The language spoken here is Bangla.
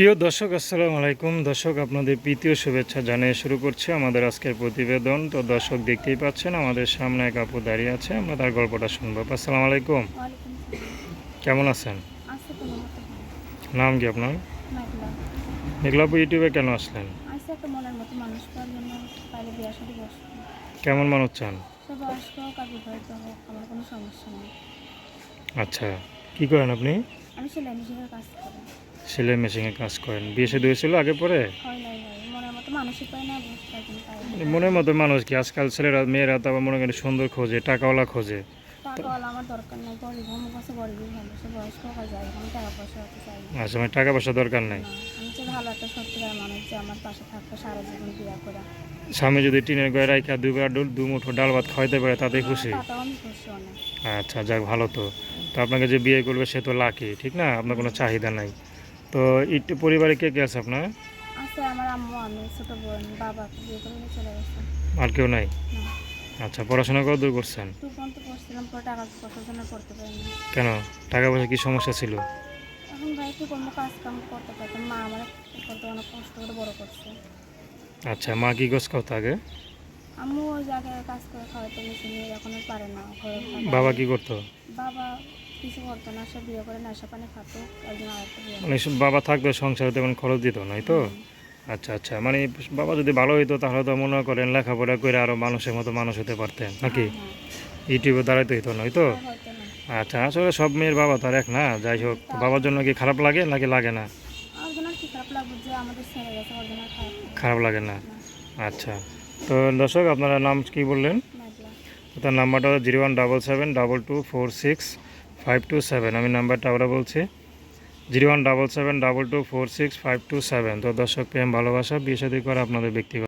প্রিয় দর্শক, আসসালামু আলাইকুম। দর্শক, আপনাদের প্রীতীয় শুভেচ্ছা জানিয়ে শুরু করছি আমাদের আজকের প্রতিবেদন। তো দর্শক, দেখতেই পাচ্ছেন আমাদের সামনে এক আপু দাঁড়িয়ে আছে, আমরা তার গল্পটা শুনবো। আসসালামু আলাইকুম, ওয়ালাইকুম সালাম। কেমন আছেন? আছে কোনো মতো ভালো। নাম কি আপনার? মেঘলা। মেঘলা আপু, ইউটিউবে কেন আসলেন? আছে একটা মনের মতো মানুষ পাওয়ার জন্য বাইরে বিয়ে শাদী বসবো। কেমন মানুষ চান? সে বয়স্ক হোক আর বিবাহিত হোক, আমার কোনো সমস্যা নেই। আচ্ছা, কি করেন আপনি? আমি সেলাই মেশিনের কাজ করি। সেলাই মেশিনে কাজ করেন। বিয়ে শাদী হয়েছিল আগে পরে? হয় নাই হয়, মনের মতো মানুষই পাই না, বুঝতে একদিন পাই না। মনের মতো মানুষ কি? আজকাল ছেলেরা মেয়েরা তো আবার মনে করেন সুন্দর খোঁজে, টাকাওয়ালা খোঁজে। টাকাওয়ালা আমার দরকার নেই, গরিব আমার কাছে গরিবই ভালো। সে বয়স্ক হোক আর যাই হোক, আমি টাকা পয়সা হতে চাই না। আচ্ছা, মানে টাকা পয়সা দরকার নাই। না, আমি চাই ভালো একটা সত্যিকার মানুষ যে আমার পাশে থাকবে সারা জীবন বিয়ে করে। স্বামী যদি টিনের গায়ে রাইখা দুবার দু মুঠো ডাল ভাত খাওয়াইতে পারে তাতেই খুশি। তাতেও আমি খুশি অনেক। আচ্ছা, যাক, ভালো তো। তো আপনাকে যে বিয়ে করবে সে তো লাকি, ঠিক না? আপনার কোনো চাহিদা নাই। তো একটু পরিবারে কে কে আছে আপনার? আছে আমার আম্মু, আমি, ছোট বোন, বাবাকে বিয়ে করে নিয়ে চলে গেছে। আর কেউ নাই? না, আচ্ছা, পড়াশোনা কত দূর করছেন? টু পর্যন্ত পড়ছিলাম, পরে টাকা পয়সার জন্য পড়তে পারিনি। কেন? টাকা পয়সা কি সমস্যা ছিল? এখন ভাই কি করবো, কাজ কাম করতে পারতাম। মা আমার করতে অনেক কষ্ট করে বড় করছে। আচ্ছা, মা কি গোছ খাওয়াতো আগে? আম্মু ওই জায়গায় কাজ করে খাওয়াইতে মেশিনে, এখন আর পারে না ঘরে বাবা কি করতো? বাবা কিছু করতো না, সে বিয়ে করে নেশা পানি খাতো, একজন আরেকটা বিয়ে মানে বাবা থাকতো সংসারে তেমন খরচ দিত নাই তো? আচ্ছা আচ্ছা, মানে বাবা যদি ভালো হইতো তাহলে তো মনে করেন লেখাপড়া করে আরও মানুষের মতো মানুষ হতে পারতেন নাকি? হ্যাঁ ইউটিউবে দাঁড়াইতে হইতো নয় তো? হ্যাঁ, হয়তো না। আচ্ছা, আসলে সব মেয়ের বাবা তো আর এক না। যাই হোক, তো বাবার জন্য কি খারাপ লাগে নাকি লাগে না? একজন আর কি খারাপ লাগবে যে আমাদের ছেড়ে গেছে, একজন আর খারাপ লাগবে খারাপ লাগে না? না। আচ্ছা, তো দর্শক, আপনারা নাম কি বললেন? মেঘলা। তার নাম্বারটা 01772246 527। আমি নাম্বারটা আবার বলছি, 01772246 527। তো দর্শক, প্রেম ভালোবাসা বিয়ে শাদী করা আপনাদের ব্যক্তিগত।